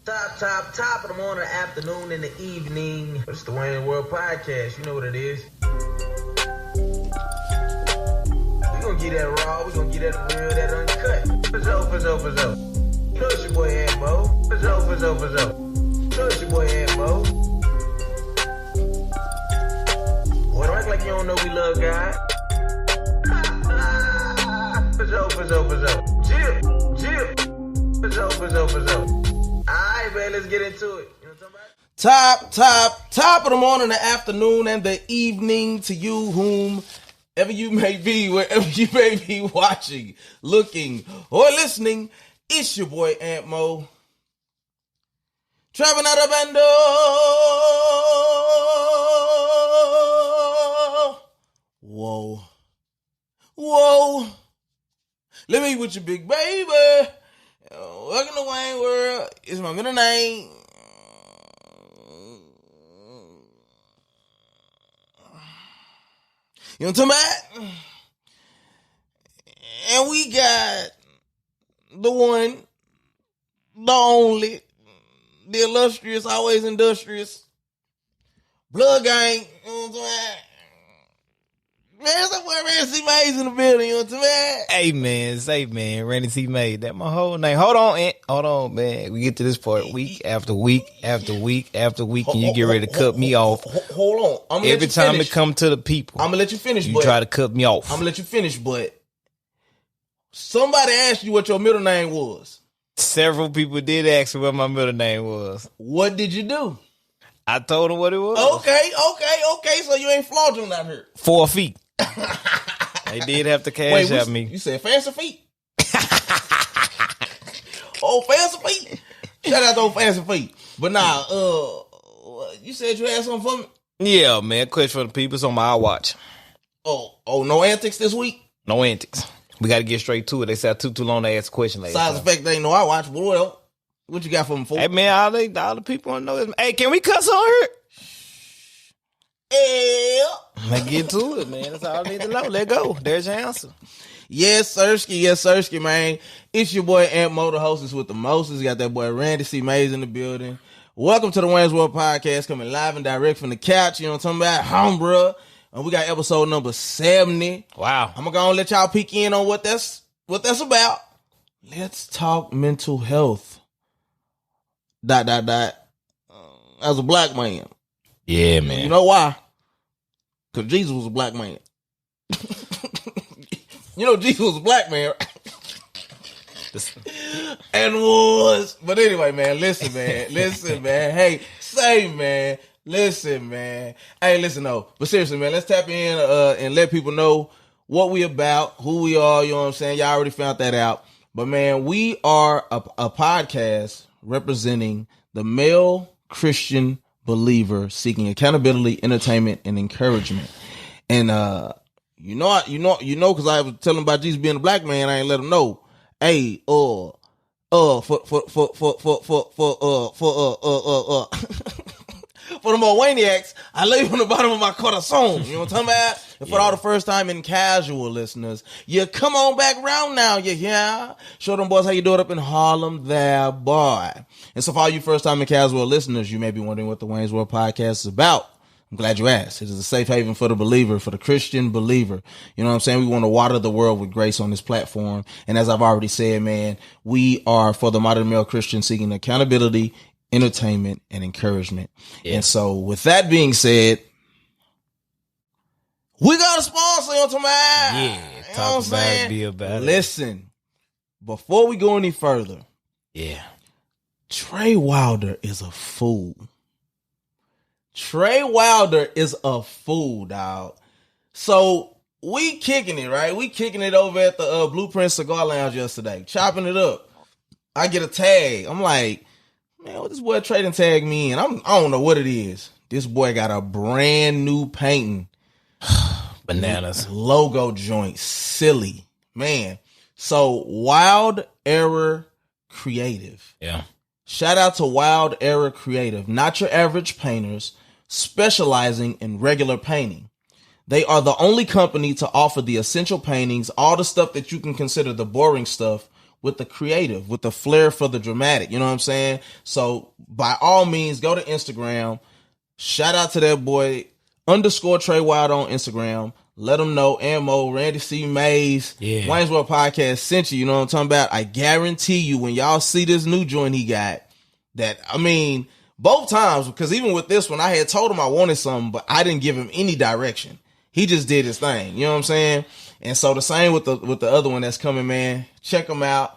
Top of the morning, afternoon, and the evening. It's the Wayne World Podcast. You know what it is. We gonna get that raw. We gonna get that real, that uncut. For so. You know it's your boy AntMoe. For so. You know it's your boy AntMoe. Boy, don't act like you don't know we love God. For so. Chill. For so. Alright, man, let's get into it. You know what I'm talking about? Top of the morning, the afternoon, and the evening to you, whomever you may be, wherever you may be watching, looking, or listening. It's your boy AntMoe. Traveling out of Bando. Whoa. Let me with you, big baby. Welcome to Wayne World. It's my middle name. You know what I'm talking about? And we got the one, the only, the illustrious, always industrious, Blood Gang. You know what I'm talking about? Man, somewhere Randy C. Mays in the building, you know what I'm saying? Hey man, Randy C. Mays. That my whole name. Hold on, man. We get to this part week after week after week after week, and you get ready to cut me off. Hold on. Every time it come to the people, I'm gonna let you finish. You try to cut me off. I'm gonna let you finish, but somebody asked you what your middle name was. Several people did ask me what my middle name was. What did you do? I told them what it was. Okay. So you ain't fraudulent out here. 4 feet. They did have to cash at me. You said fancy feet? Oh, fancy feet? Shout out those fancy feet. But nah, you said you had something for me? Yeah, man. Question for the people. It's on my watch. Oh, no antics this week? No antics. We got to get straight to it. They said I took too long to ask a question later. Besides the fact they ain't no I watch, but what you got for them for? Hey, man, all the people want to know is, hey, can we cuss on here? Yeah. Let's get to it, man. That's all I need to know. Let go. There's your answer. Yes, Sirski, man. It's your boy AntMoe, the hostess with the mostest. Got that boy Randy C. Mays in the building. Welcome to the Wayne's World Podcast, coming live and direct from the couch. You know what I'm talking about? Home, bruh. And we got episode number 70. Wow. I'm gonna let y'all peek in on what that's about. Let's talk mental health. ... As a black man. Yeah, man. You know why? Because Jesus was a black man. You know Jesus was a black man. And was. But anyway, man, listen, man. Hey, say, man. Listen, man. Hey, listen, though. But seriously, man, let's tap in and let people know what we about, who we are, you know what I'm saying? Y'all already found that out. But, man, we are a podcast representing the male Christian believer seeking accountability, entertainment, and encouragement. And you know, because I was telling about Jesus being a black man, I ain't let him know. Hey, for the more wayniacs, I lay you on the bottom of my corazon. You know what I'm talking about? And for all the first time and casual listeners, you come on back round now, you hear? Show them boys how you do it up in Harlem there, boy. And so for all you first time and casual listeners, you may be wondering what the Wayne's World Podcast is about. I'm glad you asked. It is a safe haven for the believer, for the Christian believer. You know what I'm saying? We want to water the world with grace on this platform. And as I've already said, man, we are for the modern male Christian seeking accountability, entertainment, and encouragement. Yeah. And so with that being said, we got a sponsor on tonight. Yeah, talk about it, be about it. Listen, before we go any further, Trey Wilder is a fool. Trey Wilder is a fool, dog. So we kicking it, right? We kicking it over at the Blueprint Cigar Lounge yesterday, chopping it up. I get a tag. I'm like, man, what this boy trading tag me in? I don't know what it is. This boy got a brand new painting. Bananas. Logo joint. Silly. Man. So Wild Error Creative. Yeah. Shout out to Wild Error Creative. Not your average painters, specializing in regular painting. They are the only company to offer the essential paintings, all the stuff that you can consider the boring stuff, with the creative, with the flair for the dramatic. You know what I'm saying? So by all means, go to Instagram. Shout out to that boy _ Trey Wild on Instagram. Let them know AntMoe, Randy C. Mays, Wayne's World Podcast sent you. You know what I'm talking about? I guarantee you when y'all see this new joint he got, that, I mean, both times, because even with this one, I had told him I wanted something, but I didn't give him any direction. He just did his thing. You know what I'm saying? And so the same with the other one that's coming, man. Check them out.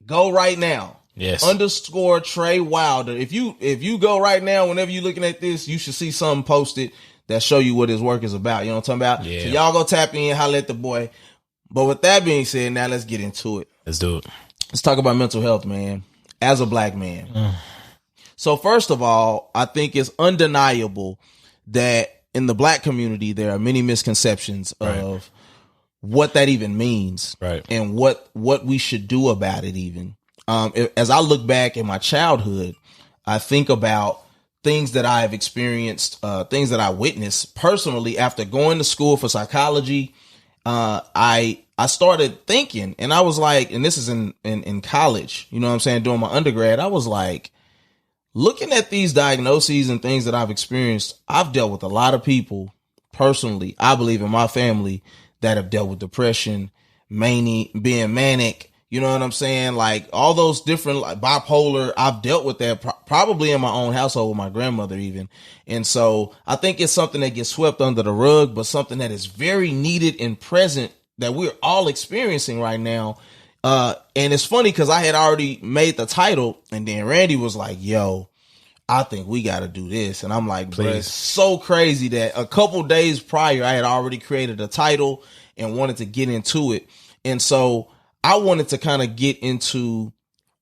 Go right now. Yes. _ Trey Wilder. If you go right now, whenever you're looking at this, you should see something posted that show you what his work is about. You know what I'm talking about? Yeah. So y'all go tap in, holler at the boy. But with that being said, now let's get into it. Let's do it. Let's talk about mental health, man. As a black man. So first of all, I think it's undeniable that in the black community, there are many misconceptions of what that even means and what we should do about it even. As I look back in my childhood, I think about things that I have experienced, things that I witnessed personally after going to school for psychology. I started thinking, and I was like, and this is in college, you know what I'm saying, doing my undergrad, I was like, looking at these diagnoses and things that I've experienced, I've dealt with a lot of people personally, I believe in my family, that have dealt with depression, being manic, you know what I'm saying? Like all those different, like bipolar, I've dealt with that probably in my own household with my grandmother even. And so I think it's something that gets swept under the rug, but something that is very needed and present that we're all experiencing right now. And it's funny because I had already made the title and then Randy was like, yo, I think we got to do this. And I'm like, bro, it's so crazy that a couple days prior, I had already created a title and wanted to get into it. And so I wanted to kind of get into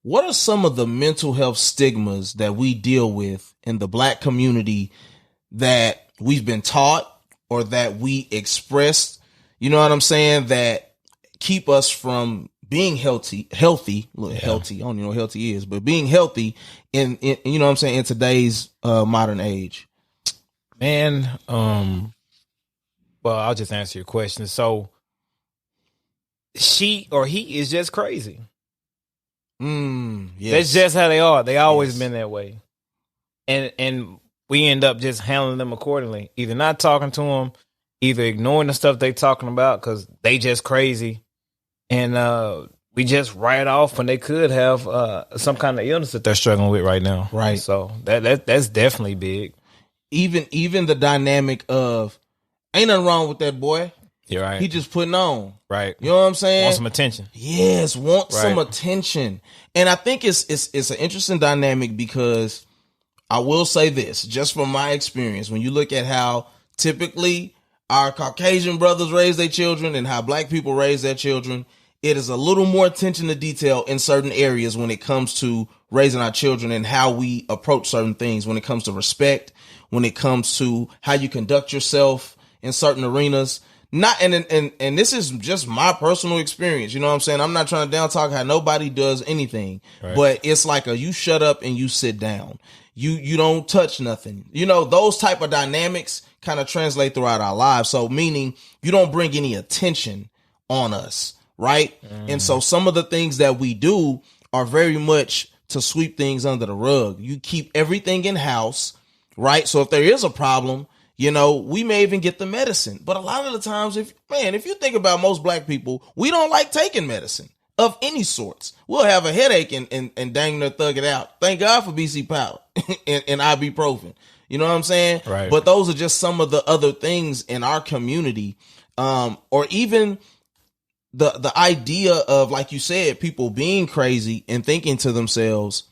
what are some of the mental health stigmas that we deal with in the black community that we've been taught or that we expressed, you know what I'm saying, that keep us from being healthy, healthy. I don't even know what healthy is, but being healthy in you know what I'm saying, in today's modern age. Man, well, I'll just answer your question. So she or he is just crazy. Yes. That's just how they are. They always been that way. And we end up just handling them accordingly. Either not talking to them, either ignoring the stuff they talking about because they just crazy. And we just write off when they could have some kind of illness that they're struggling with right now. Right. So that's definitely big. Even the dynamic of ain't nothing wrong with that boy. You're right. He just putting on. Right. You know what I'm saying? Want some attention. Yes, some attention. And I think it's an interesting dynamic because I will say this, just from my experience, when you look at how typically our Caucasian brothers raise their children and how black people raise their children, it is a little more attention to detail in certain areas when it comes to raising our children and how we approach certain things, when it comes to respect, when it comes to how you conduct yourself in certain arenas. Not and this is just my personal experience. You know what I'm saying? I'm not trying to down talk how nobody does anything, but it's like you shut up and you sit down. You don't touch nothing. You know, those type of dynamics kind of translate throughout our lives. So meaning you don't bring any attention on us, right? And so some of the things that we do are very much to sweep things under the rug. You keep everything in house, right? So if there is a problem, you know, we may even get the medicine. But a lot of the times, if you think about most black people, we don't like taking medicine of any sorts. We'll have a headache and dang near thug it out. Thank God for BC powder and ibuprofen. You know what I'm saying? Right. But those are just some of the other things in our community. Or even the idea of, like you said, people being crazy and thinking to themselves,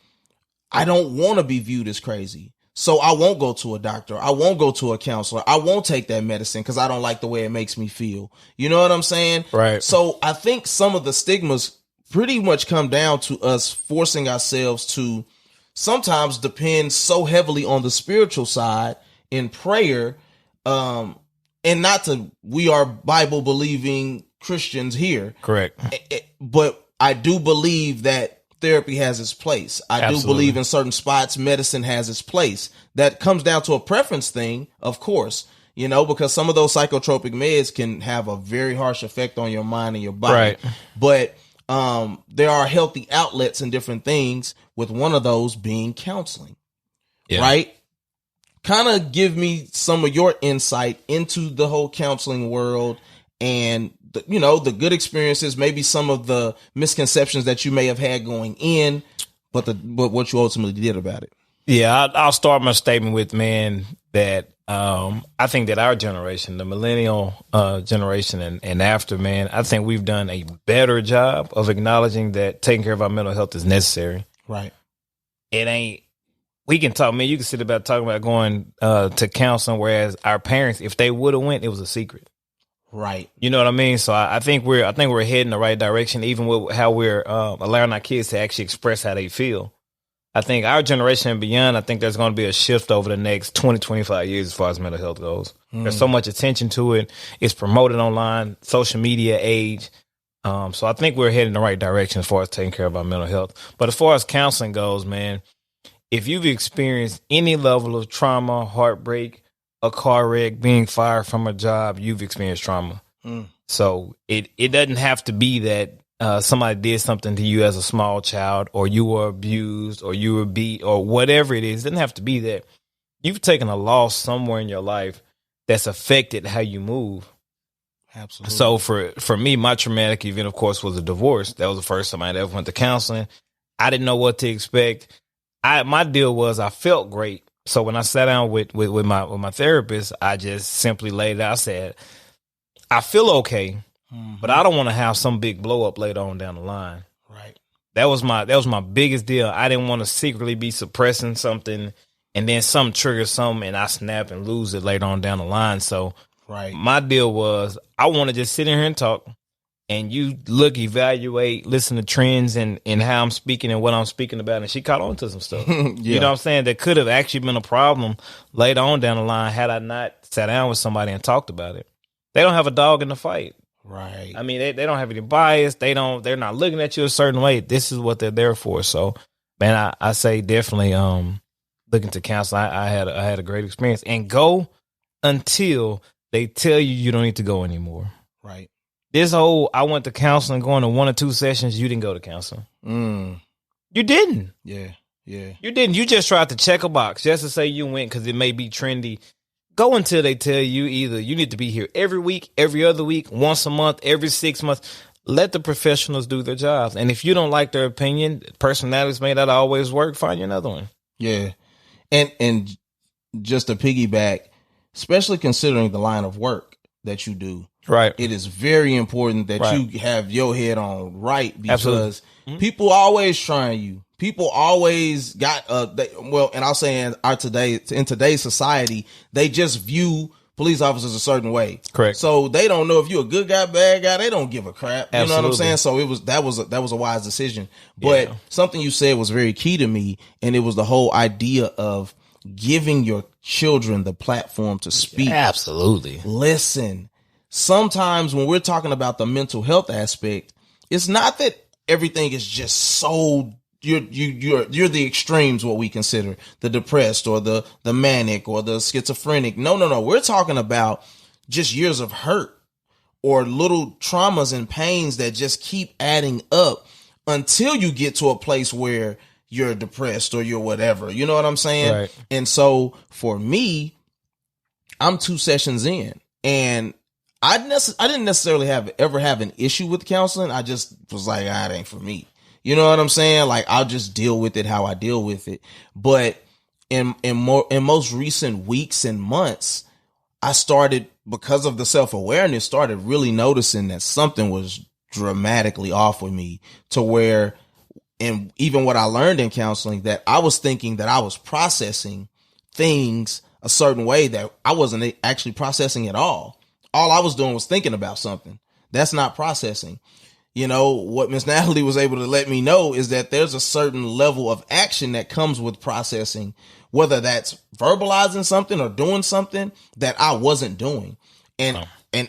I don't want to be viewed as crazy. So I won't go to a doctor. I won't go to a counselor. I won't take that medicine because I don't like the way it makes me feel. You know what I'm saying? Right. So I think some of the stigmas pretty much come down to us forcing ourselves to sometimes depend so heavily on the spiritual side in prayer. And we are Bible believing Christians here. Correct. But I do believe that therapy has its place. I do believe in certain spots, medicine has its place. That comes down to a preference thing, of course, you know, because some of those psychotropic meds can have a very harsh effect on your mind and your body. Right. But there are healthy outlets and different things, with one of those being counseling, right? Kind of give me some of your insight into the whole counseling world and the good experiences, maybe some of the misconceptions that you may have had going in, but what you ultimately did about it. Yeah, I'll start my statement with, man, that I think that our generation, the millennial generation and after, man, I think we've done a better job of acknowledging that taking care of our mental health is necessary. Right. It ain't. We can talk, man. You can sit about talking about going to counseling, whereas our parents, if they would have went, it was a secret. Right. You know what I mean? So I think we're heading the right direction, even with how we're allowing our kids to actually express how they feel. I think our generation and beyond, I think there's going to be a shift over the next 20, 25 years as far as mental health goes. There's so much attention to it. It's promoted online, social media age. So I think we're heading in the right direction as far as taking care of our mental health. But as far as counseling goes, man, if you've experienced any level of trauma, heartbreak, a car wreck, being fired from a job, you've experienced trauma. So it doesn't have to be that somebody did something to you as a small child, or you were abused, or you were beat, or whatever it is. It doesn't have to be that. You've taken a loss somewhere in your life that's affected how you move. Absolutely. So for me, my traumatic event, of course, was a divorce. That was the first time I ever went to counseling. I didn't know what to expect. My deal was I felt great. So when I sat down with my therapist, I just simply laid it out. I said, I feel okay, but I don't want to have some big blow up later on down the line. Right. That was my biggest deal. I didn't want to secretly be suppressing something and then something triggers something and I snap and lose it later on down the line. So my deal was I want to just sit in here and talk. And you look, evaluate, listen to trends and how I'm speaking and what I'm speaking about. And she caught on to some stuff. You know what I'm saying? That could have actually been a problem later on down the line had I not sat down with somebody and talked about it. They don't have a dog in the fight. Right. I mean, they don't have any bias. They're not looking at you a certain way. This is what they're there for. So, man, I say definitely looking to counsel. I had a great experience. And go until they tell you don't need to go anymore. Right. This whole, I went to counseling, going to 1 or 2 sessions, you didn't go to counseling. You didn't. Yeah. You didn't. You just tried to check a box just to say you went because it may be trendy. Go until they tell you either you need to be here every week, every other week, once a month, every 6 months. Let the professionals do their jobs. And if you don't like their opinion, personalities may not always work, find you another one. Yeah. And just to piggyback, especially considering the line of work that you do. Right. It is very important that you have your head on right because Absolutely. People always trying you. People always got and I'll say in today's society, they just view police officers a certain way. Correct. So they don't know if you're a good guy, bad guy. They don't give a crap. You know what I'm saying? So that was a wise decision. But something you said was very key to me, and it was the whole idea of giving your children the platform to speak. Absolutely. Listen. Sometimes when we're talking about the mental health aspect, it's not that everything is just so you're the extremes, what we consider the depressed or the manic or the schizophrenic. No. We're talking about just years of hurt or little traumas and pains that just keep adding up until you get to a place where you're depressed or you're whatever. You know what I'm saying? Right. And so for me, I'm 2 sessions in and I didn't necessarily ever have an issue with counseling. I just was like, it ain't for me. You know what I'm saying? Like, I'll just deal with it how I deal with it. But in most recent weeks and months, I started, because of the self-awareness, started really noticing that something was dramatically off with me to where, and even what I learned in counseling, that I was thinking that I was processing things a certain way that I wasn't actually processing at all. All I was doing was thinking about something. That's not processing. You know, what Miss Natalie was able to let me know is that there's a certain level of action that comes with processing, whether that's verbalizing something or doing something that I wasn't doing. And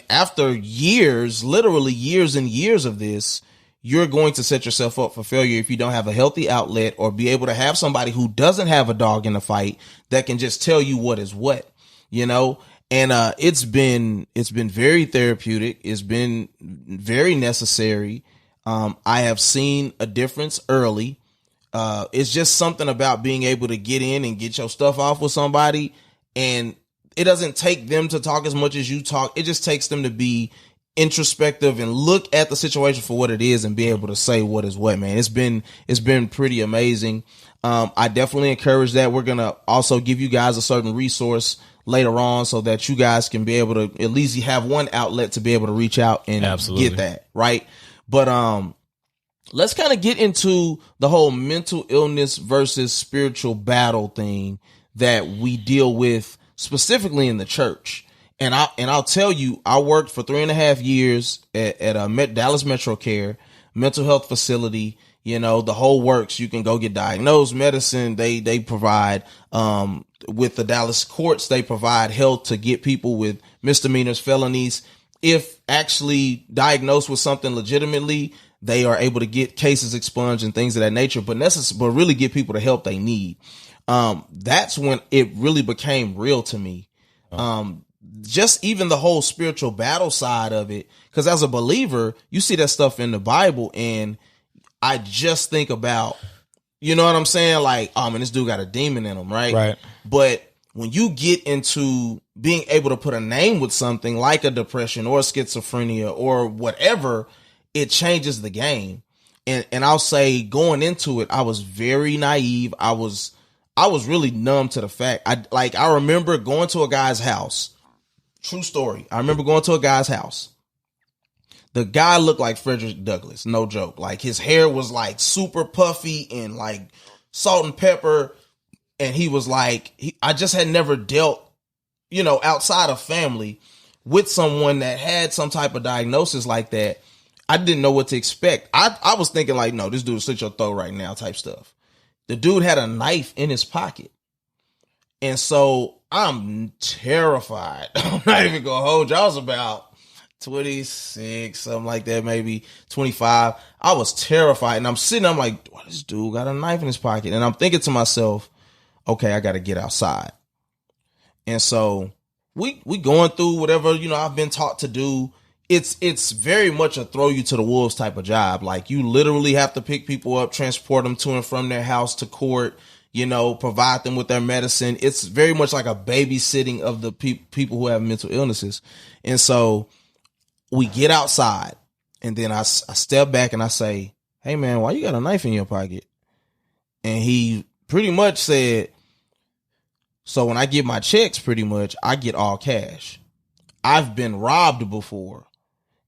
after years, literally years and years of this, you're going to set yourself up for failure if you don't have a healthy outlet or be able to have somebody who doesn't have a dog in the fight that can just tell you what is what, you know? And it's been very therapeutic. It's been very necessary. I have seen a difference early. It's just something about being able to get in and get your stuff off with somebody, and it doesn't take them to talk as much as you talk. It just takes them to be introspective and look at the situation for what it is and be able to say what is what, man. It's been pretty amazing. I definitely encourage that. We're going to also give you guys a certain resource later on so that you guys can be able to at least have one outlet to be able to reach out and get that, right? But let's kind of get into the whole mental illness versus spiritual battle thing that we deal with specifically in the church. And I'll tell you, I worked for 3.5 years at a Dallas Metro Care mental health facility. You know, the whole works. You can go get diagnosed, medicine. They provide, with the Dallas courts, they provide help to get people with misdemeanors, felonies. If actually diagnosed with something legitimately, they are able to get cases expunged and things of that nature, but really get people the help they need. That's when it really became real to me. Just even the whole spiritual battle side of it. Cause as a believer, you see that stuff in the Bible, and I just think about, you know what I'm saying? Like, oh man, this dude got a demon in him, right? Right. But when you get into being able to put a name with something like a depression or schizophrenia or whatever, it changes the game. And I'll say going into it, I was very naive. I was really numb to the fact. I remember going to a guy's house. True story. I remember going to a guy's house. The guy looked like Frederick Douglass. No joke. Like his hair was like super puffy and like salt and pepper. And he was like, I just had never dealt, you know, outside of family with someone that had some type of diagnosis like that. I didn't know what to expect. I was thinking like, no, this dude will slit your throat right now type stuff. The dude had a knife in his pocket. And so I'm terrified. I'm not even going to hold you. I was about 26, something like that, maybe 25. I was terrified. And I'm like, oh, this dude got a knife in his pocket. And I'm thinking to myself, okay, I got to get outside. And so we going through whatever, you know, I've been taught to do. It's very much a throw you to the wolves type of job. Like you literally have to pick people up, transport them to and from their house to court, you know, provide them with their medicine. It's very much like a babysitting of the people who have mental illnesses. And so we get outside, and then I step back and I say, hey man, why you got a knife in your pocket? And he pretty much said, so when I get my checks, pretty much I get all cash. I've been robbed before.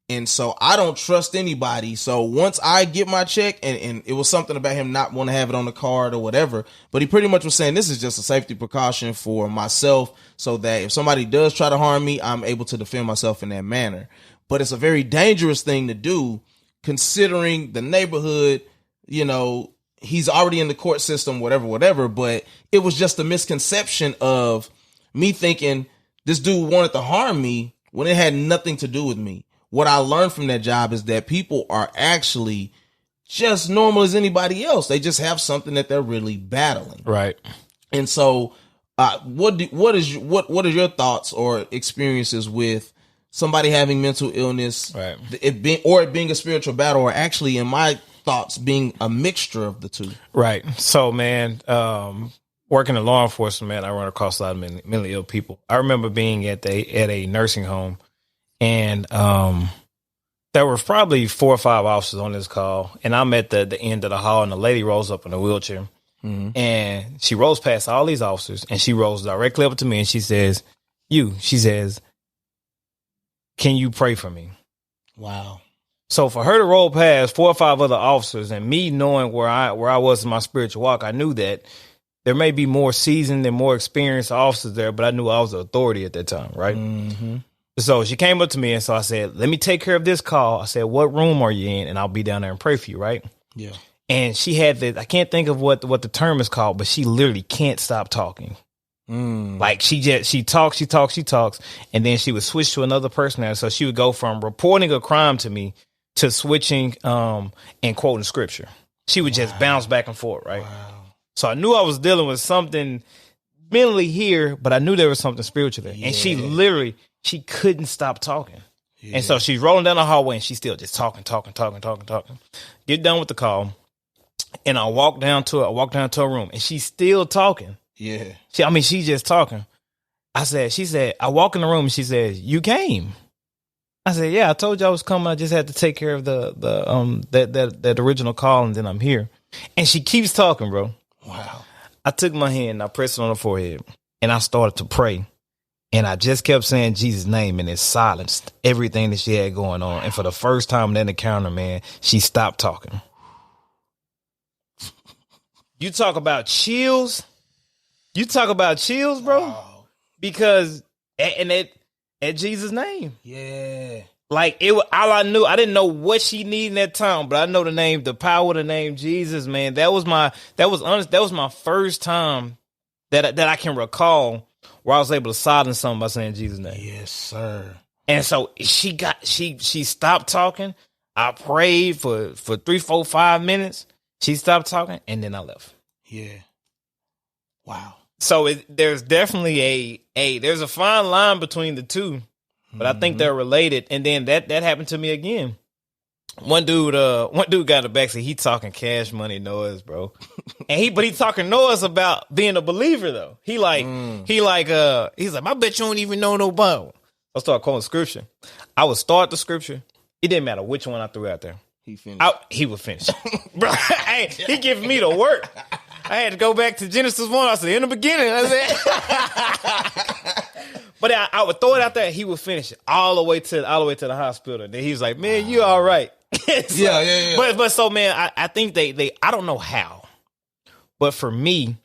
And so I don't trust anybody. So once I get my check, and it was something about him not want to have it on the card or whatever, but he pretty much was saying this is just a safety precaution for myself so that if somebody does try to harm me, I'm able to defend myself in that manner. But it's a very dangerous thing to do considering the neighborhood, you know, he's already in the court system, whatever. But it was just a misconception of me thinking this dude wanted to harm me when it had nothing to do with me. What I learned from that job is that people are actually just normal as anybody else. They just have something that they're really battling. Right. And so what are your thoughts or experiences with somebody having mental illness, right, it being a spiritual battle, or actually in my thoughts being a mixture of the two? Right. So, man, working in law enforcement, man, I run across a lot of mentally ill people. I remember being at a nursing home, and there were probably 4 or 5 officers on this call, and I'm at the end of the hall, and the lady rolls up in a wheelchair, and she rolls past all these officers, and she rolls directly up to me, and she says, can you pray for me? Wow. So for her to roll past 4 or 5 other officers, and me knowing where I was in my spiritual walk, I knew that there may be more seasoned and more experienced officers there, but I knew I was the authority at that time, right? Mm-hmm. So she came up to me, and so I said, let me take care of this call. I said, what room are you in? And I'll be down there and pray for you, right? Yeah. And she had I can't think of what the term is called, but she literally can't stop talking. Like she talks, and then she would switch to another person there. So she would go from reporting a crime to me to switching and quoting scripture. She would just bounce back and forth, right? Wow. So I knew I was dealing with something mentally here, but I knew there was something spiritual there. Yeah. And she couldn't stop talking. And so she's rolling down the hallway and she's still just talking. Get done with the call. And I walk down to her room and she's still talking. Yeah. She's just talking. She said, I walk in the room and she says, you came. I said, yeah, I told you I was coming. I just had to take care of that original call and then I'm here. And she keeps talking, bro. Wow. I took my hand and I pressed it on her forehead and I started to pray. And I just kept saying Jesus' name and it silenced everything that she had going on. And for the first time in that encounter, man, she stopped talking. You talk about chills. Bro. Wow. Because at Jesus' name. Yeah. Like all I knew, I didn't know what she needed in that time, but I know the power of the name Jesus, man. That was my first time that I can recall where I was able to silence something by saying Jesus' name. Yes, sir. And so she stopped talking. I prayed for 3, 4, 5 minutes. She stopped talking, and then I left. Yeah. Wow. So there's definitely there's a fine line between the two, but I think they're related. And then that happened to me again. One dude got in the backseat. He talking cash money noise, bro. But he talking noise about being a believer though. He's like, I bet you don't even know no Bible. I start quoting scripture. I would start the scripture. It didn't matter which one I threw out there. He would finish. Bro, he giving me the work. I had to go back to Genesis 1. I said, in the beginning. I said, but I would throw it out there. He would finish it all the way to the hospital. Then he was like, man, you all right. So, yeah. But so, man, I think they I don't know how. But for me,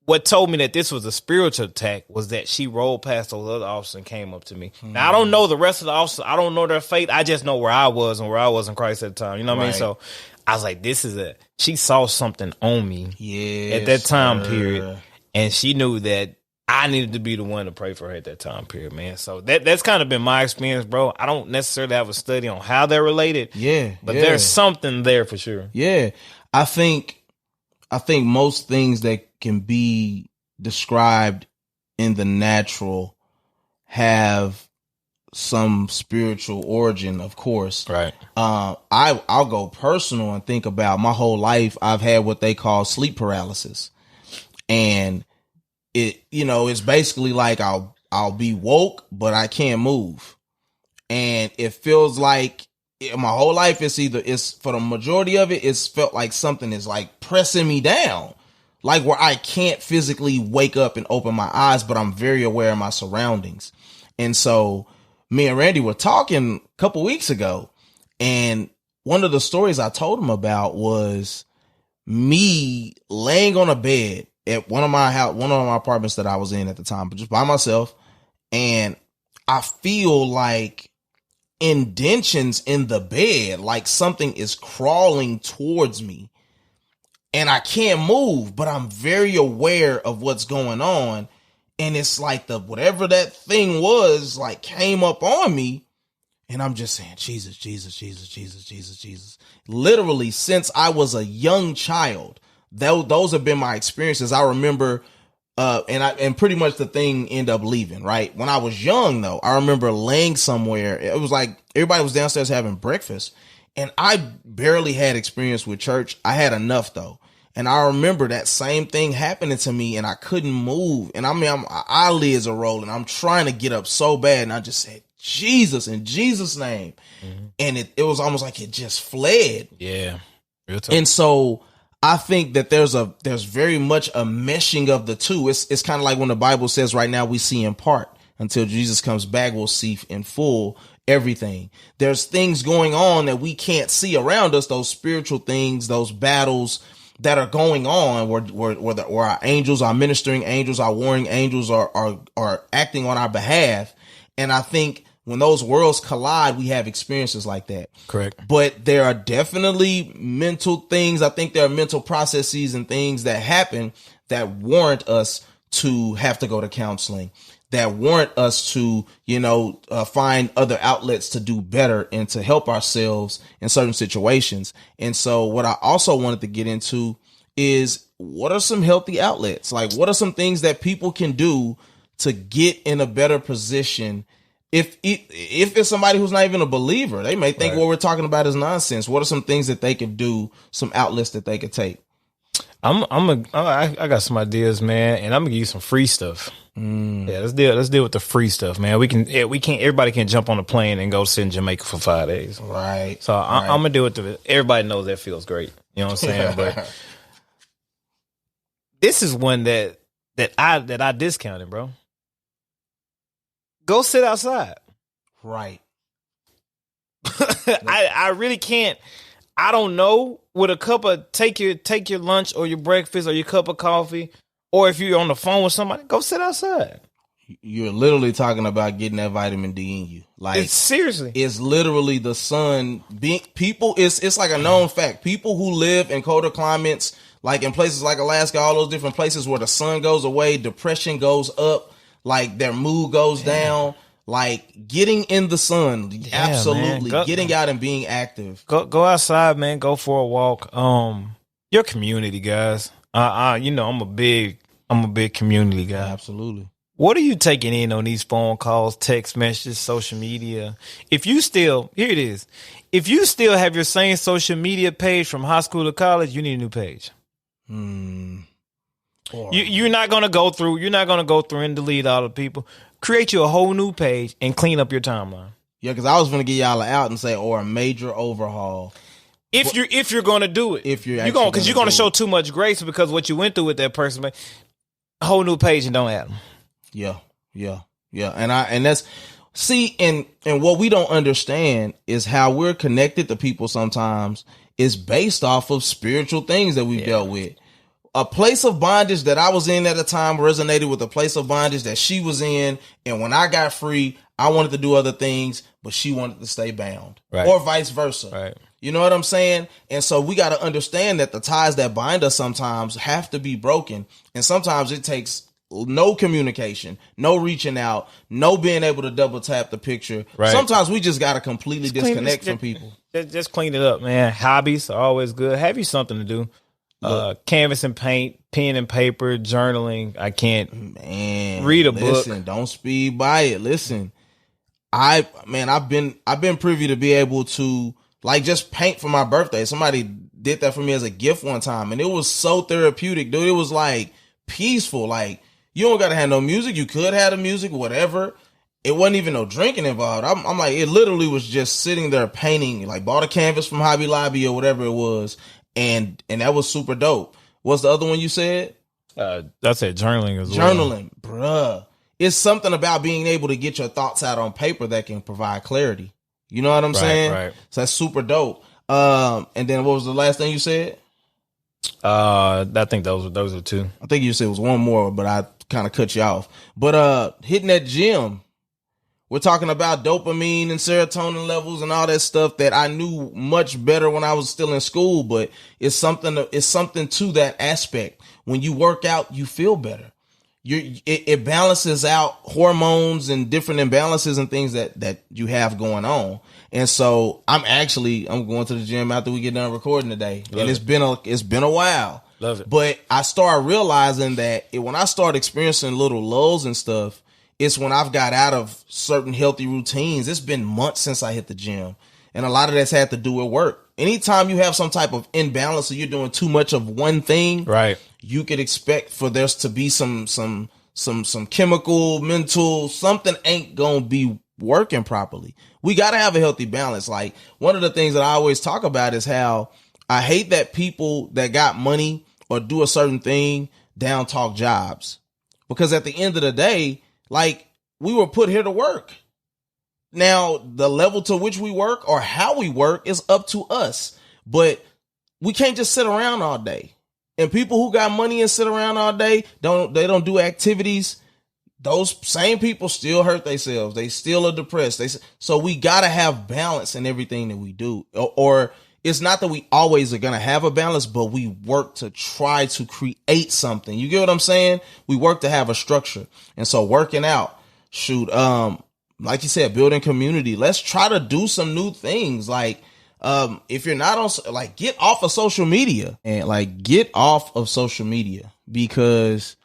what told me that this was a spiritual attack was that she rolled past those other officers and came up to me. Now, I don't know the rest of the officers. I don't know their fate. I just know where I was and where I was in Christ at the time. You know what I mean? So I was like, she saw something on me at that time period. And she knew that I needed to be the one to pray for her at that time period, man. So that's kind of been my experience, bro. I don't necessarily have a study on how they're related. Yeah. But there's something there for sure. Yeah. I think most things that can be described in the natural have some spiritual origin, of course. Right. I'll go personal and think about my whole life. I've had what they call sleep paralysis, and it's basically like I'll be woke, but I can't move, and it feels like my whole life it's for the majority of it's felt like something is like pressing me down, like where I can't physically wake up and open my eyes, but I'm very aware of my surroundings. And so me and Randy were talking a couple weeks ago, and one of the stories I told him about was me laying on a bed at one of my apartments that I was in at the time, but just by myself. And I feel like indentions in the bed, like something is crawling towards me, and I can't move, but I'm very aware of what's going on. And it's like whatever that thing was, like came up on me, and I'm just saying, Jesus, Jesus, Jesus, Jesus, Jesus, Jesus. Literally since I was a young child, those have been my experiences. I remember, and pretty much the thing ended up leaving, right? When I was young though, I remember laying somewhere. It was like everybody was downstairs having breakfast, and I barely had experience with church. I had enough though. And I remember that same thing happening to me, and I couldn't move. And my eyelids are rolling. I'm trying to get up so bad. And I just said, Jesus, in Jesus' name. Mm-hmm. And it was almost like it just fled. Yeah. And so I think that there's very much a meshing of the two. It's kind of like when the Bible says right now we see in part. Until Jesus comes back, we'll see in full everything. There's things going on that we can't see around us, those spiritual things, those battles that are going on where our angels, our ministering angels, our warring angels are acting on our behalf. And I think when those worlds collide, we have experiences like that. Correct. But there are definitely mental things. I think there are mental processes and things that happen that warrant us to have to go to counseling, that warrant us to, find other outlets to do better and to help ourselves in certain situations. And so what I also wanted to get into is, what are some healthy outlets? Like, what are some things that people can do to get in a better position if it's somebody who's not even a believer, they may think what we're talking about is nonsense. What are some things that they could do, some outlets that they could take? I got some ideas, man, and I'm gonna give you some free stuff. Yeah, let's deal with the free stuff, man. We can't. Everybody can jump on a plane and go sit in Jamaica for 5 days, right? So I'm gonna deal with everybody knows that feels great. You know what I'm saying? But this is one that I discounted, bro. Go sit outside. Right. I really can't. I don't know. With a cup of take your lunch or your breakfast or your cup of coffee, or if you're on the phone with somebody, go sit outside. You're literally talking about getting that vitamin D in you. Like seriously, it's literally the sun. People, it's like a known fact. People who live in colder climates, like in places like Alaska, all those different places where the sun goes away, depression goes up, like their mood goes down. Like getting in the sun, absolutely. Getting out and being active. Go outside, man. Go for a walk. Your community, guys. I'm a big community guy. Absolutely. What are you taking in on these phone calls, text messages, social media? Here it is. If you still have your same social media page from high school to college, you need a new page. You're not gonna go through and delete all the people. Create you a whole new page and clean up your timeline. Yeah, because I was going to get y'all out and say, or a major overhaul. If you're going to do it, you're going to show too much grace because what you went through with that person, man, a whole new page and don't add them. Yeah. And that's and what we don't understand is how we're connected to people sometimes is based off of spiritual things that we've dealt with. A place of bondage that I was in at the time resonated with a place of bondage that she was in. And when I got free, I wanted to do other things, but she wanted to stay bound, or vice versa. Right. You know what I'm saying? And so we got to understand that the ties that bind us sometimes have to be broken. And sometimes it takes no communication, no reaching out, no being able to double tap the picture. Right. Sometimes we just got to completely disconnect from people. Just clean it up, man. Hobbies are always good. Have you something to do. Canvas and paint, pen and paper, journaling. I can't read a book. Don't speed by it. Listen, I've been privy to be able to like just paint for my birthday. Somebody did that for me as a gift one time, and it was so therapeutic, dude. It was like peaceful. Like you don't gotta have no music. You could have the music, whatever. It wasn't even no drinking involved. I'm like, it literally was just sitting there painting. Like bought a canvas from Hobby Lobby or whatever it was. And that was super dope. What's the other one you said? I said journaling as well. Journaling, bruh. It's something about being able to get your thoughts out on paper that can provide clarity. You know what I'm saying? Right. So that's super dope. And then what was the last thing you said? I think those are two. I think you said it was one more, but I kind of cut you off. But hitting that gym. We're talking about dopamine and serotonin levels and all that stuff that I knew much better when I was still in school, but it's something to that aspect. When you work out, you feel better. It balances out hormones and different imbalances and things that you have going on. And so I'm going to the gym after we get done recording today. It's been a while. Love it. But I started realizing that when I start experiencing little lulls and stuff, it's when I've got out of certain healthy routines. It's been months since I hit the gym. And a lot of that's had to do with work. Anytime you have some type of imbalance or you're doing too much of one thing, right, you could expect for there to be some chemical, mental, something ain't gonna be working properly. We gotta have a healthy balance. Like one of the things that I always talk about is how I hate that people that got money or do a certain thing down talk jobs. Because at the end of the day, like we were put here to work. Now, the level to which we work or how we work is up to us, but we can't just sit around all day. And people who got money and sit around all day, they don't do activities. Those same people still hurt themselves. They still are depressed. So we got to have balance in everything that we do. Or it's not that we always are going to have a balance, but we work to try to create something. You get what I'm saying? We work to have a structure. And so working out, like you said, building community. Let's try to do some new things. Like, if you're not on, like, get off of social media because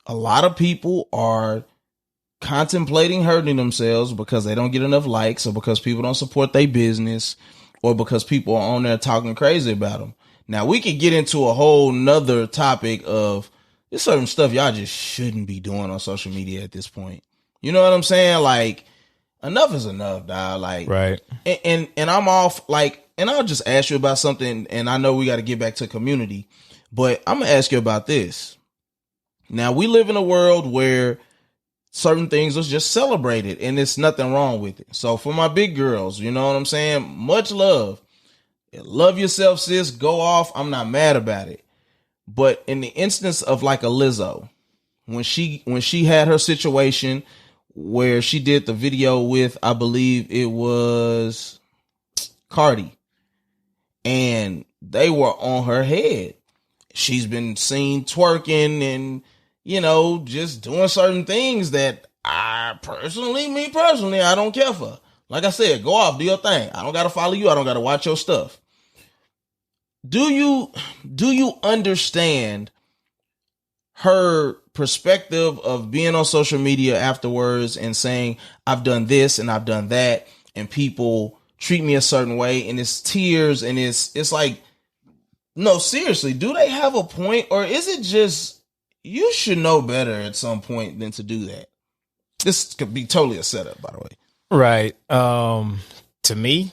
a lot of people are contemplating hurting themselves because they don't get enough likes, or because people don't support their business, or because people are on there talking crazy about them. Now, we could get into a whole nother topic of there's certain stuff y'all just shouldn't be doing on social media at this point. You know what I'm saying? Like, enough is enough, dog. Like, right. And I'm off, like, and I'll just ask you about something, and I know we got to get back to community, but I'm going to ask you about this. Now, we live in a world where certain things are just celebrated, and there's nothing wrong with it. So for my big girls, you know what I'm saying? Much love. Love yourself, sis. Go off. I'm not mad about it. But in the instance of like a Lizzo, when she had her situation where she did the video with, I believe it was Cardi, and they were on her head. She's been seen twerking and, you know, just doing certain things that me personally, I don't care for. Like I said, go off, do your thing. I don't got to follow you. I don't got to watch your stuff. Do you understand her perspective of being on social media afterwards and saying, I've done this and I've done that, and people treat me a certain way, and it's tears, and it's like, no, seriously, do they have a point, or is it just you should know better at some point than to do that? This could be totally a setup, by the way. Right. To me,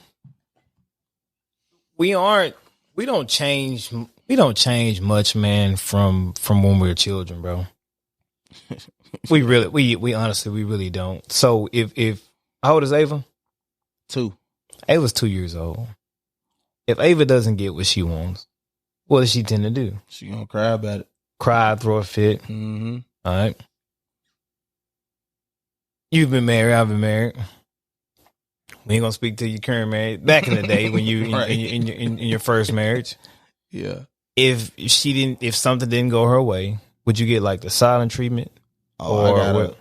we don't change much, man, from when we were children, bro. we honestly, we really don't. So if how old is Ava? 2. Ava's 2 years old. If Ava doesn't get what she wants, what does she tend to do? She gonna cry about it. Cry, throw a fit. Mm-hmm. All right. You've been married. I've been married. We ain't gonna speak to your current marriage. Back in the day when you right. in your first marriage, yeah. If something didn't go her way, would you get like the silent treatment, or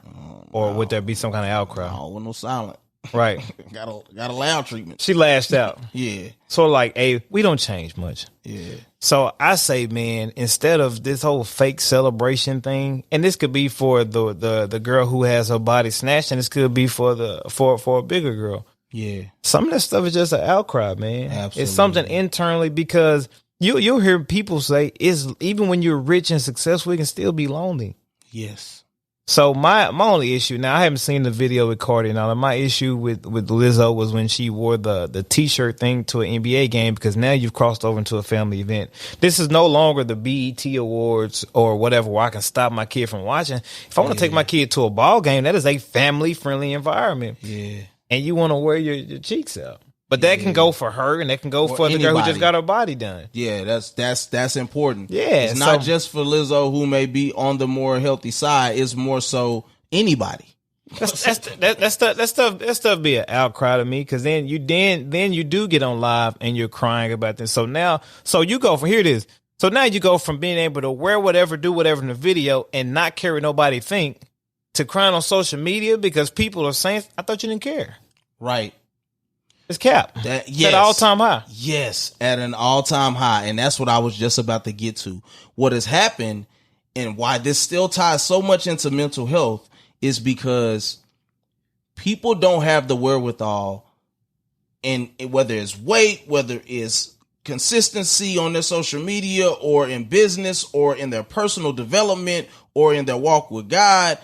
would there be some kind of outcry? No, with no silent. Right. got a loud treatment. She lashed out. Yeah. So like, hey, we don't change much. Yeah. So I say, man, instead of this whole fake celebration thing, and this could be for the girl who has her body snatched, and this could be for a bigger girl. Yeah. Some of that stuff is just an outcry, man. Absolutely. It's something internally, because you'll hear people say, even when you're rich and successful, you can still be lonely. Yes. So my only issue, now I haven't seen the video with Cardi and all that. My issue with Lizzo was when she wore the t-shirt thing to an NBA game, because now you've crossed over into a family event. This is no longer the BET Awards or whatever where I can stop my kid from watching. If I want to take my kid to a ball game, that is a family friendly environment. Yeah. And you want to wear your cheeks out. But that can go for her, and that can go for the girl who just got her body done. Yeah, that's important. Yeah, it's not just for Lizzo, who may be on the more healthy side. It's more so anybody. That stuff be an outcry to me, because then you do get on live and you're crying about this. So you go from, here it is. So now you go from being able to wear whatever, do whatever in the video, and not care what nobody think, to crying on social media because people are saying, I thought you didn't care. Right. It's cap. Yes. At an all-time high. Yes, at an all-time high. And that's what I was just about to get to. What has happened, and why this still ties so much into mental health, is because people don't have the wherewithal, and whether it's weight, whether it's consistency on their social media, or in business, or in their personal development, or in their walk with God,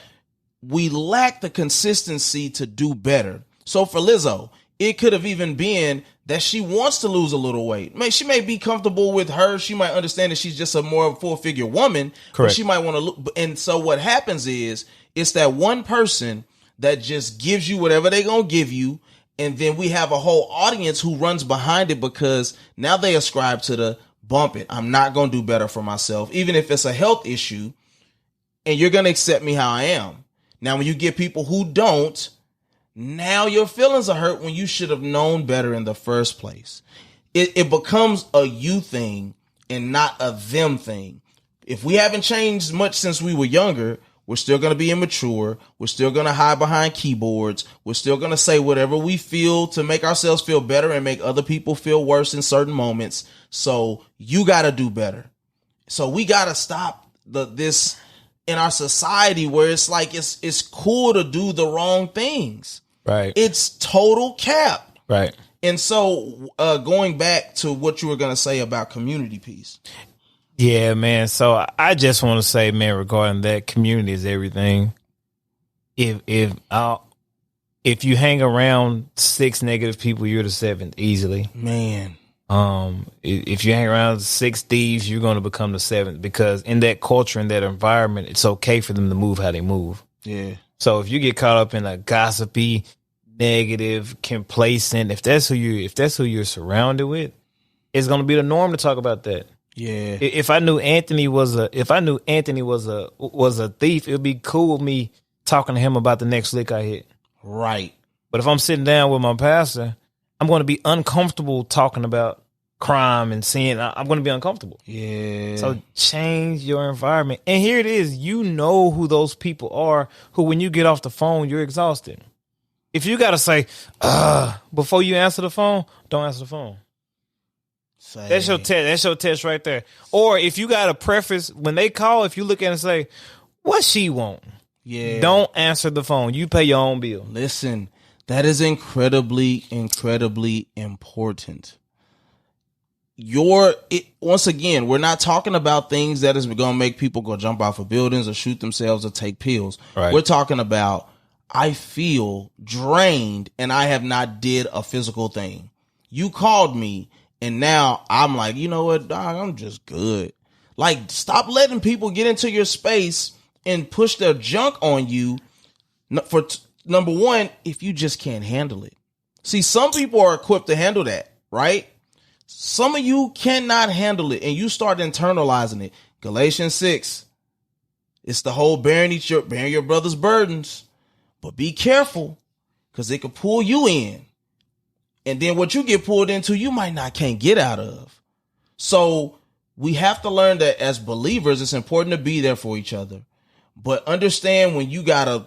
we lack the consistency to do better. So for Lizzo, it could have even been that she wants to lose a little weight. She may be comfortable with her. She might understand that she's just a more full-figure woman. Correct. But she might want to look. And so what happens is, it's that one person that just gives you whatever they're going to give you. And then we have a whole audience who runs behind it, because now they ascribe to the bump it. I'm not going to do better for myself, even if it's a health issue, and you're going to accept me how I am. Now, when you get people who don't, now your feelings are hurt when you should have known better in the first place. It becomes a you thing and not a them thing. If we haven't changed much since we were younger, we're still going to be immature. We're still going to hide behind keyboards. We're still going to say whatever we feel to make ourselves feel better and make other people feel worse in certain moments. So you got to do better. So we got to stop this in our society where it's like it's cool to do the wrong things. Right. It's total cap. Right. And so going back to what you were going to say about community piece. Yeah, man. So I just want to say, man, regarding that, community is everything. If you hang around 6 negative people, you're the 7th easily. Man. If you hang around 6 thieves, you're going to become the 7th, because in that culture, in that environment, it's okay for them to move how they move. Yeah. So if you get caught up in a gossipy, negative, complacent, if that's who you're surrounded with, it's going to be the norm to talk about that. Yeah. If I knew Anthony was a thief, it'd be cool with me talking to him about the next lick I hit. Right. But if I'm sitting down with my pastor, I'm going to be uncomfortable talking about crime and sin. I'm going to be uncomfortable. Yeah. So change your environment. And here it is. You know who those people are who, when you get off the phone, you're exhausted. If you got to say, before you answer the phone, don't answer the phone. Say. That's your test. That's your test right there. Or if you got a preface, when they call, if you look at it and say, what she want? Yeah. Don't answer the phone. You pay your own bill. Listen, that is incredibly, incredibly important. Once again, we're not talking about things that is going to make people go jump off of buildings or shoot themselves or take pills. Right. We're talking about, I feel drained and I have not did a physical thing. You called me and now I'm like, you know what, dog, I'm just good. Like, stop letting people get into your space and push their junk on you for number one, if you just can't handle it. See, some people are equipped to handle that, right? Some of you cannot handle it and you start internalizing it. Galatians 6. It's the whole bearing your brother's burdens. But be careful, because it could pull you in. And then what you get pulled into, you can't get out of. So we have to learn that as believers, it's important to be there for each other. But understand when you gotta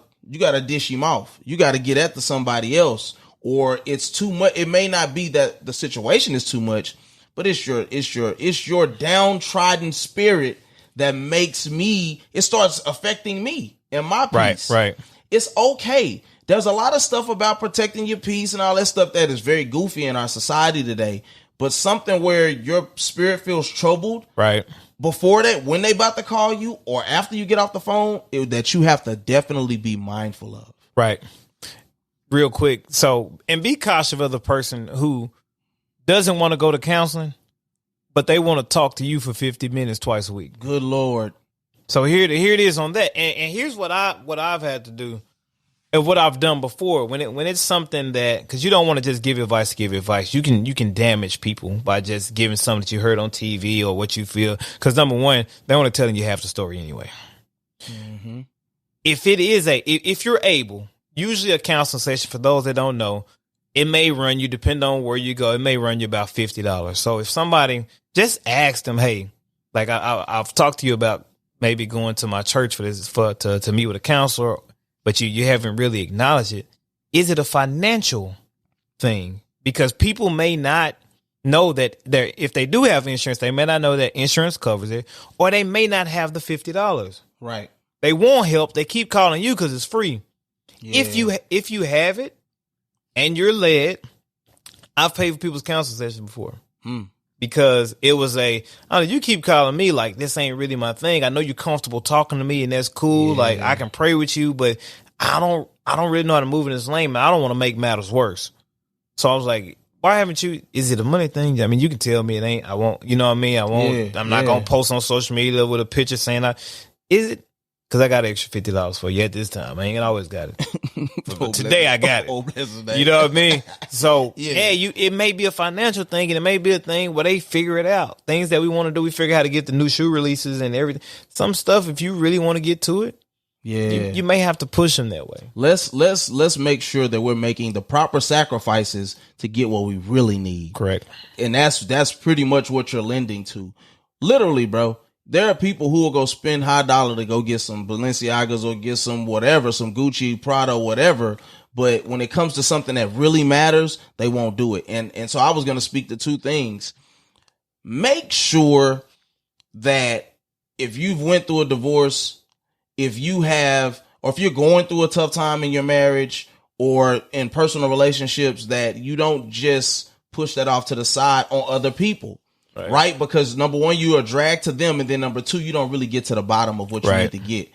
dish him off. You gotta get at somebody else, or it's too much. It may not be that the situation is too much, but it's your downtrodden spirit that makes it starts affecting me and my peace. Right. It's okay. There's a lot of stuff about protecting your peace and all that stuff that is very goofy in our society today. But something where your spirit feels troubled, right? Before that, when they about to call you or after you get off the phone, that you have to definitely be mindful of. Right. Real quick. So, and be cautious of the person who doesn't want to go to counseling, but they want to talk to you for 50 minutes twice a week. Good Lord. So here it is on that. And here's what I've had to do and what I've done before when it's something that, because you don't want to just give advice. You can damage people by just giving something that you heard on TV or what you feel. Because number one, they want to tell you half the story anyway. Mm-hmm. If you're able, usually a counseling session, for those that don't know, it may run you, depending on where you go, it may run you about $50. So if somebody, just ask them, hey, like I've talked to you about maybe going to my church for this, to meet with a counselor, but you haven't really acknowledged it. Is it a financial thing? Because people may not know that if they do have insurance, they may not know that insurance covers it, or they may not have the $50. Right. They want help. They keep calling you because it's free. Yeah. If you have it and you're led, I've paid for people's counseling sessions before. Because it was you keep calling me like this ain't really my thing. I know you're comfortable talking to me and that's cool. Yeah. Like I can pray with you, but I don't really know how to move in this lane. Man, I don't want to make matters worse. So I was like, why haven't you? Is it a money thing? I mean, you can tell me it ain't. I won't. You know what I mean? I won't. Yeah, I'm not gonna post on social media with a picture saying is it? Because I got an extra $50 for you at this time. I ain't always got it. But today I got it. You know what I mean? So, it may be a financial thing, and it may be a thing where they figure it out. Things that we want to do, we figure out how to get the new shoe releases and everything. Some stuff, if you really want to get to it, you may have to push them that way. Let's make sure that we're making the proper sacrifices to get what we really need. Correct. And that's pretty much what you're lending to. Literally, bro. There are people who will go spend high dollar to go get some Balenciagas or get some whatever, some Gucci, Prada, whatever. But when it comes to something that really matters, they won't do it. And so I was going to speak to two things. Make sure that if you've went through a divorce if you have, or if you're going through a tough time in your marriage or in personal relationships, that you don't just push that off to the side on other people. Right? Because number one, you are dragged to them. And then number two, you don't really get to the bottom of what you need to get.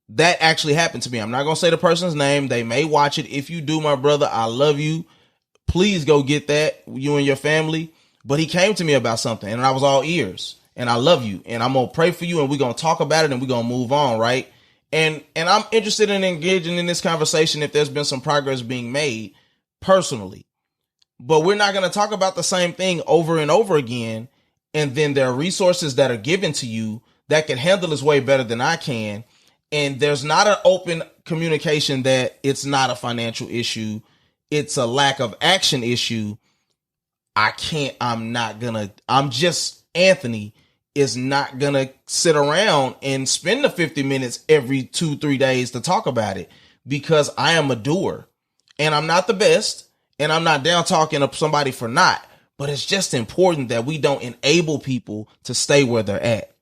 That actually happened to me. I'm not going to say the person's name. They may watch it. If you do, my brother, I love you. Please go get that, you and your family. But he came to me about something and I was all ears, and I love you and I'm going to pray for you and we're going to talk about it and we're going to move on. Right. And I'm interested in engaging in this conversation if there's been some progress being made personally. But we're not going to talk about the same thing over and over again. And then there are resources that are given to you that can handle this way better than I can. And there's not an open communication that it's not a financial issue. It's a lack of action issue. Anthony is not going to sit around and spend the 50 minutes every 2-3 days to talk about it, because I am a doer and I'm not the best. And I'm not down talking to somebody for not, but it's just important that we don't enable people to stay where they're at.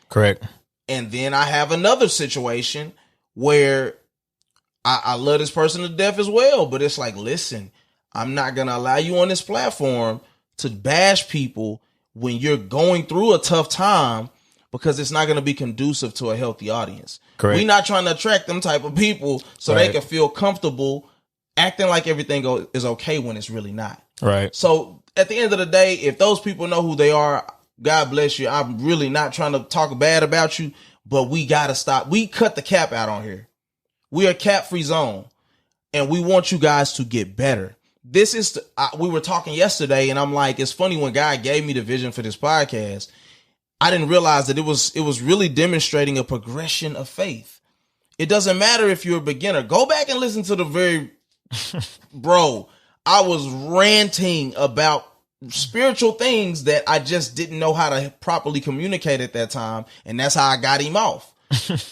Correct. And then I have another situation where I love this person to death as well, but it's like, listen, I'm not going to allow you on this platform to bash people when you're going through a tough time, because it's not going to be conducive to a healthy audience. Correct. We're not trying to attract them type of people so they can feel comfortable acting like everything is okay when it's really not. Right. So at the end of the day, if those people know who they are, God bless you. I'm really not trying to talk bad about you, but we got to stop. We cut the cap out on here. We are cap-free zone, and we want you guys to get better. This is, we were talking yesterday, and I'm like, it's funny, when God gave me the vision for this podcast, I didn't realize that it was really demonstrating a progression of faith. It doesn't matter if you're a beginner. Go back and listen to the very bro, I was ranting about spiritual things that I just didn't know how to properly communicate at that time. And that's how I got him off.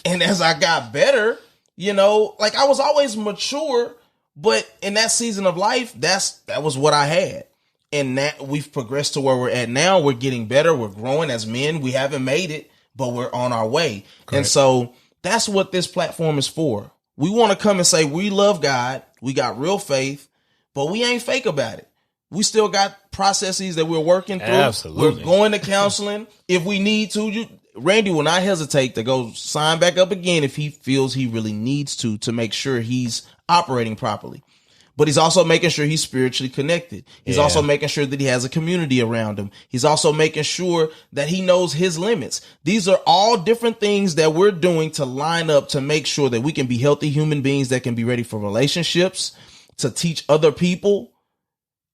And as I got better, like I was always mature, but in that season of life, that was what I had. And that we've progressed to where we're at now. We're getting better. We're growing as men. We haven't made it, but we're on our way. Correct. And so that's what this platform is for. We want to come and say, we love God. We got real faith, but we ain't fake about it. We still got processes that we're working through. Absolutely. We're going to counseling if we need to. Randy will not hesitate to go sign back up again if he feels he really needs to make sure he's operating properly. But he's also making sure he's spiritually connected. He's also making sure that he has a community around him. He's also making sure that he knows his limits. These are all different things that we're doing to line up to make sure that we can be healthy human beings that can be ready for relationships, to teach other people,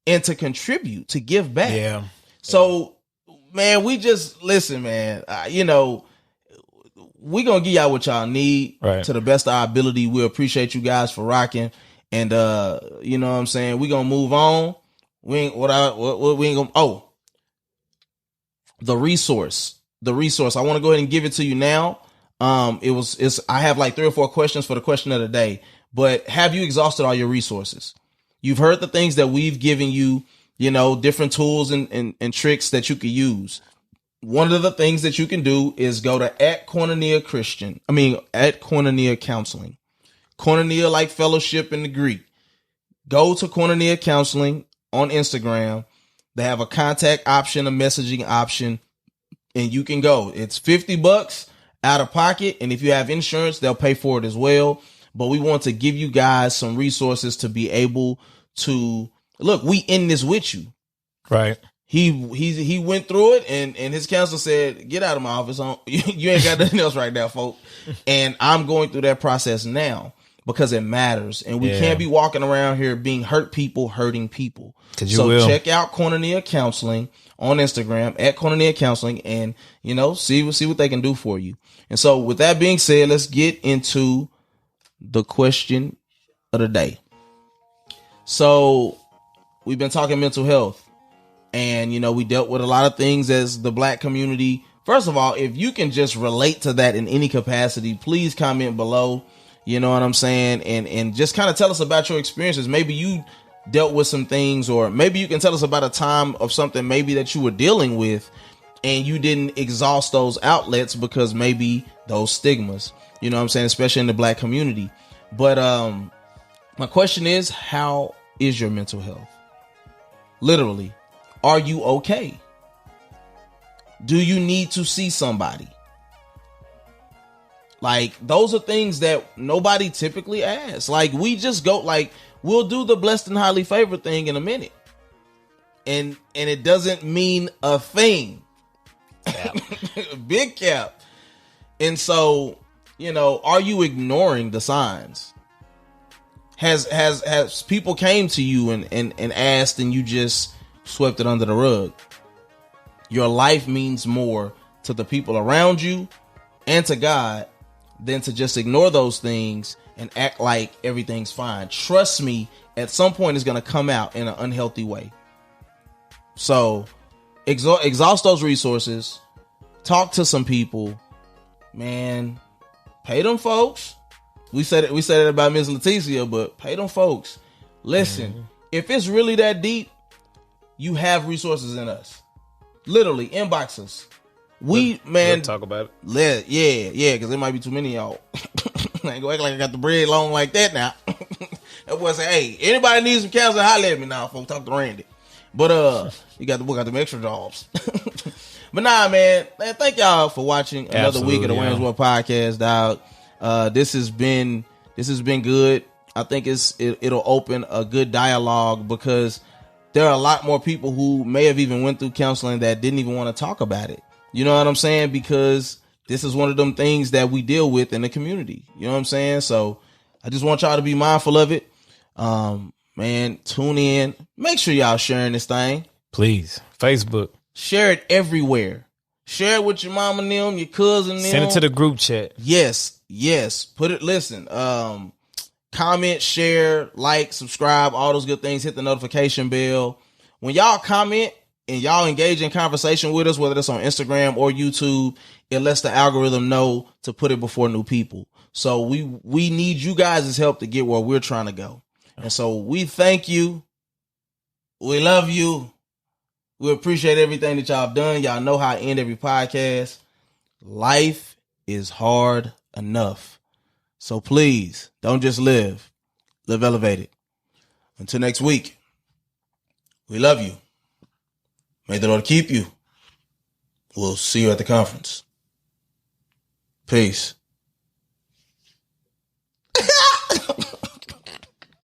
and to contribute, to give back. Yeah. So, man, we just listen, man. We gonna give y'all what y'all need to the best of our ability. We appreciate you guys for rocking, and you know what I'm saying. We gonna move on. We ain't gonna. Oh, the resource. I want to go ahead and give it to you now. I have like 3 or 4 questions for the question of the day. But have you exhausted all your resources? You've heard the things that we've given you, different tools and tricks that you could use. One of the things that you can do is go to @Koinonia Counseling. Koinonia like fellowship in the Greek. Go to Koinonia Counseling on Instagram. They have a contact option, a messaging option, and you can go. It's $50 out of pocket. And if you have insurance, they'll pay for it as well. But we want to give you guys some resources to be able to look, we in this with you. Right. He went through it and his counselor said, get out of my office. You ain't got nothing else right now, folks. And I'm going through that process now because it matters. And we can't be walking around here being hurting people. So check out Koinonia Counseling on Instagram @Koinonia Counseling and, see what they can do for you. And so with that being said, let's get into the question of the day. So we've been talking mental health. And, we dealt with a lot of things as the Black community. First of all, if you can just relate to that in any capacity, please comment below. You know what I'm saying? And just kind of tell us about your experiences. Maybe you dealt with some things, or maybe you can tell us about a time of something maybe that you were dealing with and you didn't exhaust those outlets because maybe those stigmas. You know what I'm saying? Especially in the black community. But my question is, how is your mental health? Literally, are you okay? Do you need to see somebody? Like, those are things that nobody typically asks. Like, we just go, like, we'll do the blessed and highly favored thing in a minute. And it doesn't mean a thing. Cap. Big cap. And so, you know, are you ignoring the signs? Has people came to you and asked and you just swept it under the rug? Your life means more to the people around you and to God than to just ignore those things and act like everything's fine. Trust me, at some point it's going to come out in an unhealthy way. So exhaust those resources. Talk to some people, man. Pay them folks. We said it about Miss Leticia, but pay them folks. Listen, if it's really that deep, you have resources in us. Literally, inbox us. We'll talk about it. Yeah, because there might be too many of y'all. I ain't gonna act like I got the bread long like that now. That boy say, hey, anybody needs some counseling, holler at me now, folks. Talk to Randy. But you got them extra jobs. But nah, man, thank y'all for watching another week of the Wayne's World Podcast, dog. This has been good. I think it'll open a good dialogue because there are a lot more people who may have even went through counseling that didn't even want to talk about it. You know what I'm saying? Because this is one of them things that we deal with in the community. You know what I'm saying? So I just want y'all to be mindful of it. Man, tune in. Make sure y'all sharing this thing. Please. Facebook. Share it everywhere. Share it with your mama and them, your cousin and them. Send it to the group chat. Yes. Put it, listen, comment, share, like, subscribe, all those good things. Hit the notification bell. When y'all comment and y'all engage in conversation with us, whether it's on Instagram or YouTube, it lets the algorithm know to put it before new people. So we need you guys' help to get where we're trying to go. And so we thank you. We love you. We appreciate everything that y'all have done. Y'all know how I end every podcast. Life is hard enough. So please don't just live elevated. Until next week, we love you. May the Lord keep you. We'll see you at the conference. Peace.